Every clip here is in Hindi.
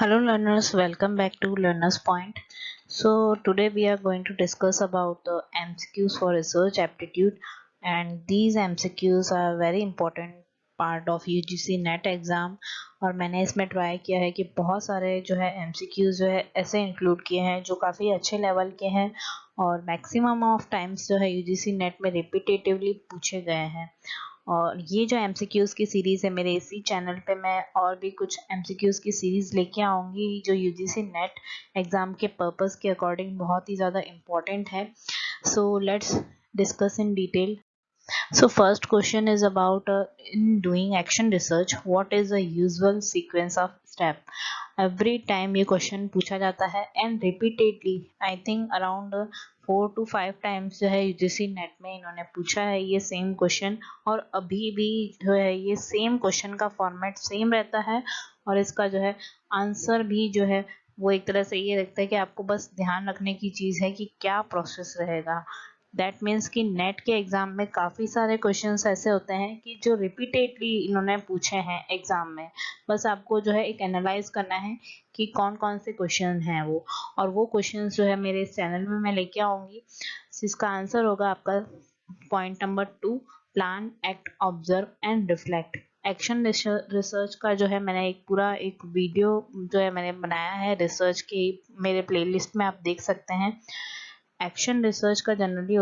Hello learners, welcome back to Learners Point. So today we are going to discuss about the MCQs for research aptitude, and these MCQs are very important part of UGC net exam. और मैंने इसमें ट्राई किया है कि बहुत सारे जो है MCQs जो है ऐसे इंक्लूड किए हैं जो काफ़ी अच्छे लेवल के हैं और मैक्सिमम ऑफ टाइम्स जो है UGC नेट में रिपीटेटिवली पूछे गए हैं। और ये जो MCQs की सीरीज़ है मेरे इसी चैनल पे मैं और भी कुछ MCQs की सीरीज़ लेके आऊँगी जो UGC नेट एग्ज़ाम के पर्पस के अकॉर्डिंग बहुत ही ज़्यादा इम्पोर्टेंट है। So let's discuss in detail. So first question is about in doing action research, what is the usual sequence of step? Every time ये question पूछा जाता है and repeatedly I think around 4 to 5 times जो है UGC नेट में इन्होंने पूछा है ये सेम क्वेश्चन, और अभी भी जो है ये सेम क्वेश्चन का फॉर्मेट सेम रहता है और इसका जो है आंसर भी जो है वो एक तरह से ये लगता है कि आपको बस ध्यान रखने की चीज़ है कि क्या प्रोसेस रहेगा। दैट मीन्स कि नेट के एग्ज़ाम में काफ़ी सारे क्वेश्चंस ऐसे होते हैं कि जो रिपीटेडली इन्होंने पूछे हैं एग्ज़ाम में, बस आपको जो है एक एनालाइज करना है कि कौन कौन से क्वेश्चन हैं वो, और वो क्वेश्चंस जो है मेरे इस चैनल में मैं लेके आऊँगी। इसका आंसर होगा आपका point number 2, plan, act, observe and reflect. Action research का जो है मैंने एक पूरा एक वीडियो जो है मैंने बनाया है रिसर्च के, मेरे प्लेलिस्ट में आप देख सकते हैं। एक्शन रिसर्च का जनरली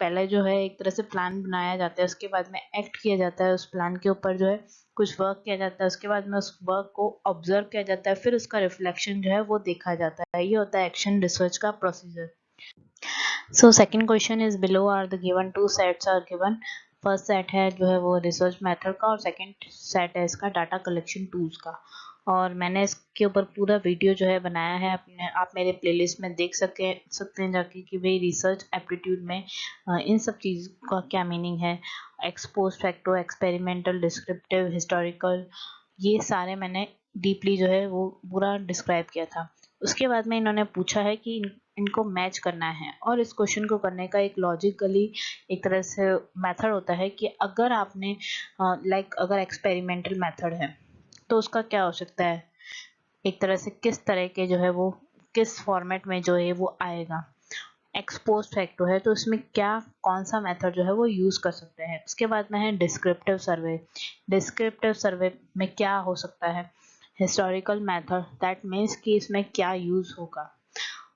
पहले जो है एक तरह से प्लान बनाया जाता है, उसके बाद में एक्ट किया जाता है, उस प्लान के ऊपर जो है कुछ वर्क किया जाता है, उसके बाद में उस वर्क को ऑब्जर्व किया जाता है, फिर उसका रिफ्लेक्शन जो है वो देखा जाता है। ये होता है एक्शन रिसर्च का procedure. So second question is below are the given two sets are given. First set है जो है वो रिसर्च मेथड का और सेकंड सेट है इसका डाटा कलेक्शन टूल्स का। और मैंने इसके ऊपर पूरा वीडियो जो है बनाया है, अपने आप मेरे प्लेलिस्ट में देख सकते हैं जाके कि भाई रिसर्च एप्टीट्यूड में इन सब चीज़ का क्या मीनिंग है। Expose facto, experimental, descriptive, historical, ये सारे मैंने डीपली जो है वो पूरा डिस्क्राइब किया था। उसके बाद में इन्होंने पूछा है कि इनको मैच करना है, और इस क्वेश्चन को करने का एक लॉजिकली एक तरह से मेथड होता है कि अगर आपने अगर एक्सपेरिमेंटल मेथड है तो उसका क्या हो सकता है, एक तरह से किस तरह के जो है वो किस फॉर्मेट में जो है वो आएगा। एक्सपोज फैक्टो है तो इसमें क्या कौन सा मेथड जो है वो यूज़ कर सकते हैं। उसके बाद में है डिस्क्रिप्टिव सर्वे। डिस्क्रिप्टिव सर्वे में क्या हो सकता है, हिस्टोरिकल मेथड, दैट मीन्स कि इसमें क्या यूज़ होगा।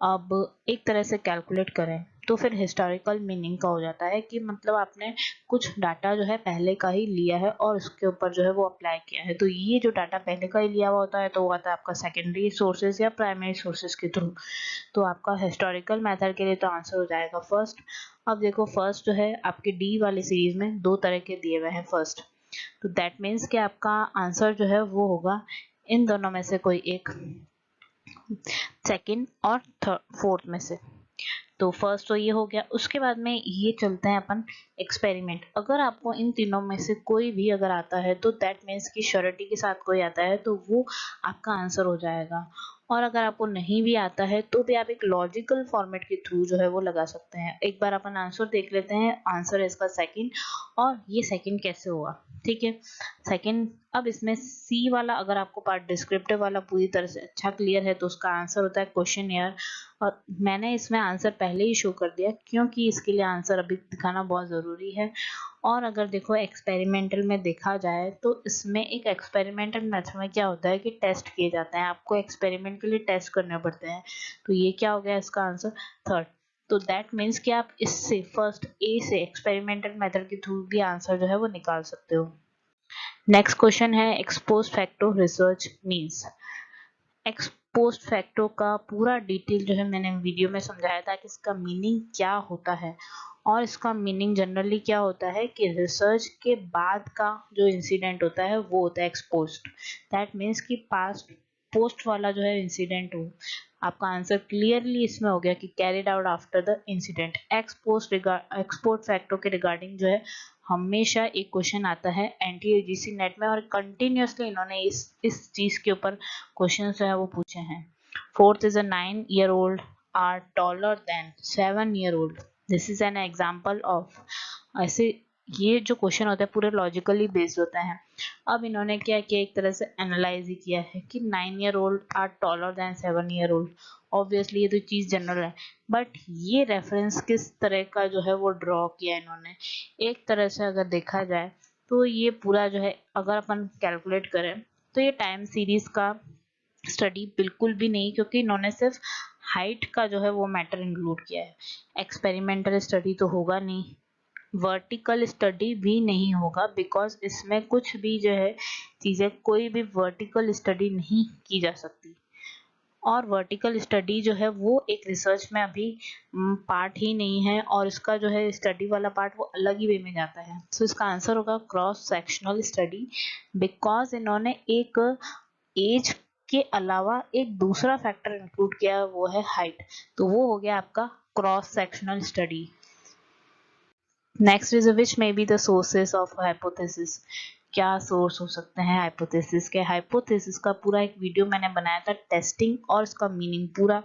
अब एक तरह से कैलकुलेट करें तो फिर हिस्टोरिकल मीनिंग का हो जाता है कि मतलब आपने कुछ डाटा जो है पहले का ही लिया है और उसके ऊपर जो है वो अप्लाई किया है। तो ये जो डाटा पहले का ही लिया हुआ होता है तो वो आता है आपका सेकेंडरी सोर्सेज या प्राइमरी सोर्सेज के थ्रू। तो आपका हिस्टोरिकल मेथड के लिए तो आंसर हो जाएगा फर्स्ट। अब देखो फर्स्ट जो है आपके डी वाली सीरीज में दो तरह के दिए हुए हैं फर्स्ट, तो दैट मीन्स कि आपका आंसर जो है वो होगा इन दोनों में से कोई एक, सेकंड और फोर्थ में से। तो फर्स्ट तो ये हो गया। उसके बाद में ये चलते हैं अपन एक्सपेरिमेंट। अगर आपको इन तीनों में से कोई भी अगर आता है तो दैट मीन्स कि श्योरिटी के साथ कोई आता है तो वो आपका आंसर हो जाएगा। और अगर आपको नहीं भी आता है तो भी आप एक लॉजिकल फॉर्मेट के थ्रू जो है वो लगा सकते हैं। एक बार अपन आंसर देख लेते हैं। आंसर है इसका सेकंड, और ये सेकंड कैसे हुआ, ठीक है। सेकंड, अब इसमें सी वाला अगर आपको पार्ट डिस्क्रिप्टिव वाला पूरी तरह से अच्छा क्लियर है तो उसका आंसर होता है क्वेश्चनियर। और मैंने इसमें आंसर पहले ही शो कर दिया क्योंकि इसके लिए आंसर अभी दिखाना बहुत ज़रूरी है। और अगर देखो एक्सपेरिमेंटल में देखा जाए तो इसमें एक एक्सपेरिमेंटल मेथड में क्या होता है कि टेस्ट किए जाते हैं, आपको एक्सपेरिमेंट के लिए टेस्ट करने पड़ते हैं। तो ये क्या हो गया इसका आंसर थर्ड। तो दैट मीन्स कि आप इससे फर्स्ट ए से एक्सपेरिमेंटल मेथड के थ्रू भी आंसर जो है वो निकाल सकते हो। नेक्स्ट क्वेश्चन है expose facto research means. Ex post facto का पूरा डिटेल जो है मैंने वीडियो में समझाया था कि इसका मीनिंग क्या होता है। और इसका मीनिंग जनरली क्या होता है कि रिसर्च के बाद का जो इंसिडेंट होता है वो होता है एक्सपोस्ट। दैट मीन्स कि पास्ट पोस्ट वाला जो है इंसिडेंट हो। आपका आंसर क्लियरली इसमें हो गया कि carried out after the incident. Export facto के रिगार्डिंग जो है हमेशा एक क्वेश्चन आता है एनटीए यूजीसी नेट में, और कंटिन्यूसली इन्होंने इस चीज के ऊपर क्वेश्चन जो है वो पूछे हैं। Fourth is a 9-year-old are taller than 7-year-old। This is an example of, ऐसे ये जो क्वेश्चन होता है पूरे लॉजिकली बेस्ड होता है। अब इन्होंने क्या किया, एक तरह से एनालाइज ही किया है कि 9-year-old are taller than 7-year-old। Obviously ये तो चीज जनरल है, बट ये रेफरेंस किस तरह का जो है वो ड्रॉ किया इन्होंने। एक तरह से अगर देखा जाए तो ये पूरा जो है अगर अपन कैलकुलेट करें तो ये टाइम सीरीज का स्टडी बिल्कुल भी नहीं, क्योंकि इन्होंने सिर्फ हाइट का जो है वो मैटर इंक्लूड किया है। एक्सपेरिमेंटल स्टडी तो होगा नहीं, वर्टिकल स्टडी भी नहीं होगा, बिकॉज इसमें कुछ भी जो है चीजें कोई भी वर्टिकल स्टडी नहीं की जा सकती। और वर्टिकल स्टडी जो है वो एक रिसर्च में अभी पार्ट ही नहीं है, और इसका जो है स्टडी वाला पार्ट वो अलग ही वे में जाता है। सो इसका आंसर होगा क्रॉस सेक्शनल स्टडी, बिकॉज इन्होंने एक एज के अलावा एक दूसरा फैक्टर इंक्लूड किया, वो है हाइट। तो वो हो गया आपका cross sectional study. Next is which may be the sources of hypothesis. क्या सोर्स हो सकते हैं हाइपोथेसिस के। हाइपोथेसिस का पूरा एक वीडियो मैंने बनाया था, टेस्टिंग और इसका मीनिंग पूरा,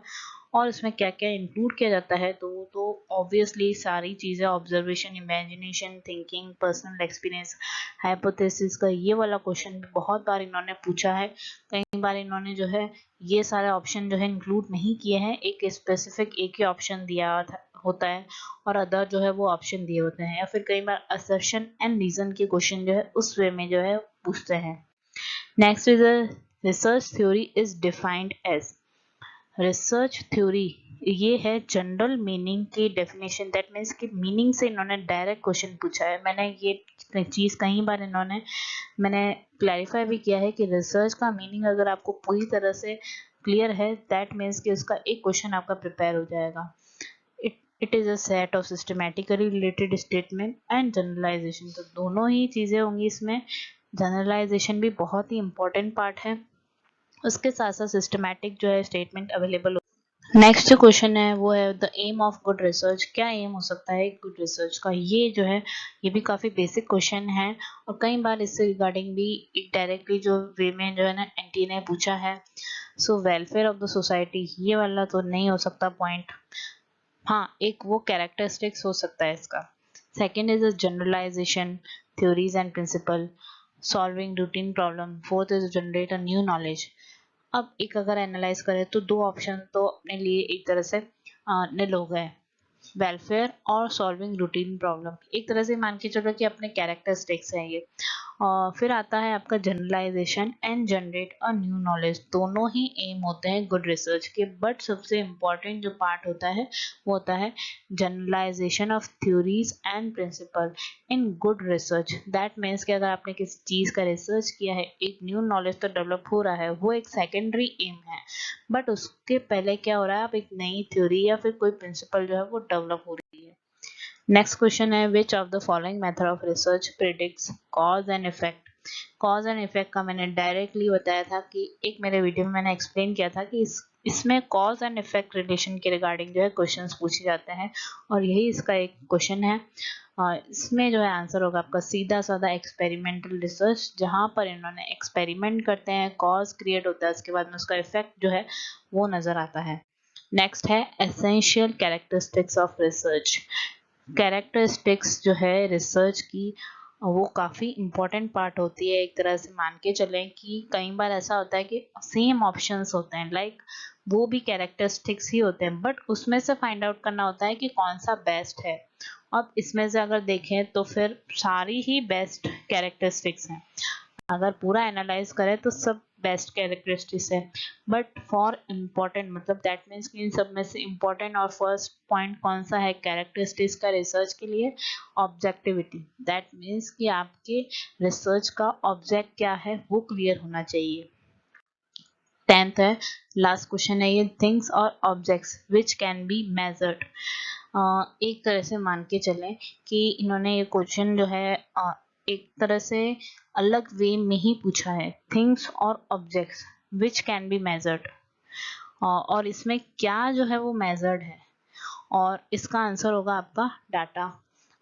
और इसमें क्या क्या इंक्लूड किया जाता है। तो ऑब्वियसली सारी चीज़ें observation, imagination, thinking, personal experience. Hypothesis का ये वाला क्वेश्चन भी बहुत बार इन्होंने पूछा है। कई बार इन्होंने जो है ये सारे ऑप्शन जो है इंक्लूड नहीं किए हैं, एक स्पेसिफिक एक ही ऑप्शन दिया होता है और अदर जो है वो ऑप्शन दिए होते हैं। या फिर कई बार असर्शन एंड रीजन के क्वेश्चन जो है उस वे में जो है पूछते हैं। Next is research theory is defined as. Research theory ये है जनरल मीनिंग की डेफिनेशन, दैट मीन्स कि मीनिंग से इन्होंने डायरेक्ट क्वेश्चन पूछा है। मैंने ये चीज़ कई बार मैंने क्लैरिफाई भी किया है कि रिसर्च का मीनिंग अगर आपको पूरी तरह से क्लियर है, दैट मीन्स कि उसका एक क्वेश्चन आपका प्रिपेयर हो जाएगा। It is a set of systematically related statement and generalisation. तो दोनों ही चीज़ें होंगी इसमें। जनरलाइजेशन भी बहुत ही इंपॉर्टेंट पार्ट है, उसके साथ साथ सिस्टमैटिक जो है स्टेटमेंट अवेलेबल। नेक्स्ट जो क्वेश्चन है वो है the aim of good research. क्या एम हो सकता है गुड रिसर्च का। ये जो है ये भी काफ़ी बेसिक क्वेश्चन है, और कई बार इससे रिगार्डिंग भी डायरेक्टली जो वे में जो है ना एनटीए ने पूछा है। सो वेलफेयर ऑफ द सोसाइटी, ये वाला तो नहीं हो सकता पॉइंट। हाँ, एक वो कैरेक्टरिस्टिक्स हो सकता है इसका। Second is a generalisation, theories and principle, solving routine problem. Fourth is generate a new knowledge. अब एक अगर एनालाइज करें तो दो ऑप्शन तो अपने लिए एक तरह से निल हो गए, वेलफेयर और सॉल्विंग रूटीन प्रॉब्लम। एक तरह से मान के चलो कि अपने कैरेक्टरिस्टिक्स हैं ये। फिर आता है आपका generalisation and generate a new knowledge. दोनों ही एम होते हैं गुड रिसर्च के, बट सबसे इम्पॉर्टेंट जो पार्ट होता है वो होता है generalisation of theories and principle in good research. That means कि अगर आपने किसी चीज़ का रिसर्च किया है, एक न्यू नॉलेज तो डेवलप हो रहा है, वो एक सेकेंडरी एम है, बट उसके पहले क्या हो रहा है, आप एक नई थ्योरी या फिर कोई प्रिंसिपल जो है वो डेवलप हो रही है। नेक्स्ट क्वेश्चन है which of the following method of research predicts cause and effect. Cause and effect का मैंने डायरेक्टली बताया था कि एक मेरे वीडियो में मैंने एक्सप्लेन किया था कि इसमें कॉज एंड इफेक्ट रिलेशन के रिगार्डिंग जो है क्वेश्चंस पूछे जाते हैं, और यही इसका एक क्वेश्चन है। इसमें जो है आंसर होगा आपका सीधा साधा एक्सपेरिमेंटल रिसर्च, जहाँ पर इन्होंने एक्सपेरिमेंट करते हैं, कॉज क्रिएट होता है, उसके बाद में उसका इफेक्ट जो है वो नजर आता है। नेक्स्ट है essential characteristics of research. Characteristics जो है रिसर्च की वो काफ़ी इम्पोर्टेंट पार्ट होती है। एक तरह से मान के चलें कि कई बार ऐसा होता है कि सेम ऑप्शंस होते हैं, लाइक वो भी कैरेक्टरिस्टिक्स ही होते हैं, बट उसमें से फाइंड आउट करना होता है कि कौन सा बेस्ट है। अब इसमें से अगर देखें तो फिर सारी ही बेस्ट कैरेक्टरिस्टिक्स हैं, अगर पूरा एनालाइज करें तो सब बेस्ट कैरेक्टरिस्टिक्स है, बट फॉर इम्पोर्टेंट मतलब दैट मीन्स कि इन सब में से इम्पोर्टेंट और फर्स्ट पॉइंट कौन सा है कैरेक्टरिस्टिक्स का रिसर्च के लिए, ऑब्जेक्टिविटी। दैट मीन्स कि आपके रिसर्च का ऑब्जेक्ट क्या है वो क्लियर होना चाहिए। 10th है, लास्ट क्वेश्चन है ये, थिंग्स और objects which can be measured. एक तरह से मान के चलें कि इन्होंने ये क्वेश्चन जो है एक तरह से अलग वे में ही पूछा है, थिंग्स और objects which can be measured, और इसमें क्या जो है वो मेजर्ड है, और इसका आंसर होगा आपका डाटा।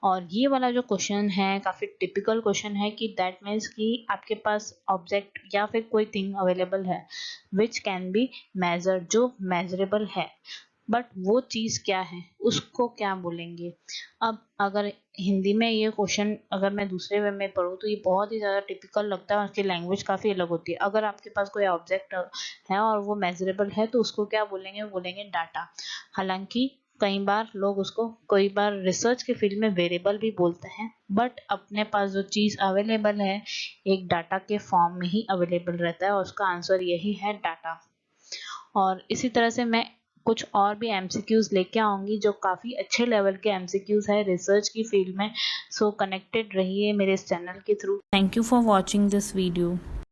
और ये वाला जो क्वेश्चन है काफ़ी टिपिकल क्वेश्चन है कि दैट मीन्स कि आपके पास ऑब्जेक्ट या फिर कोई थिंग अवेलेबल है विच कैन बी मेजर्ड, जो मेजरेबल है, बट वो चीज़ क्या है, उसको क्या बोलेंगे। अब अगर हिंदी में ये क्वेश्चन अगर मैं दूसरे वे में पढ़ूँ तो ये बहुत ही ज़्यादा टिपिकल लगता है और उसकी लैंग्वेज काफ़ी अलग होती है। अगर आपके पास कोई ऑब्जेक्ट है और वो मेजरेबल है तो उसको क्या बोलेंगे, वो बोलेंगे डाटा। हालांकि कई बार लोग उसको कई बार रिसर्च के फील्ड में वेरिएबल भी बोलते हैं, बट अपने पास जो चीज़ अवेलेबल है एक डाटा के फॉर्म में ही अवेलेबल रहता है और उसका आंसर यही है डाटा। और इसी तरह से मैं कुछ और भी एमसीक्यूज लेके आऊंगी जो काफ़ी अच्छे लेवल के एमसीक्यूज है रिसर्च की फील्ड में। सो कनेक्टेड रहिए मेरे इस चैनल के through. Thank you for watching this video.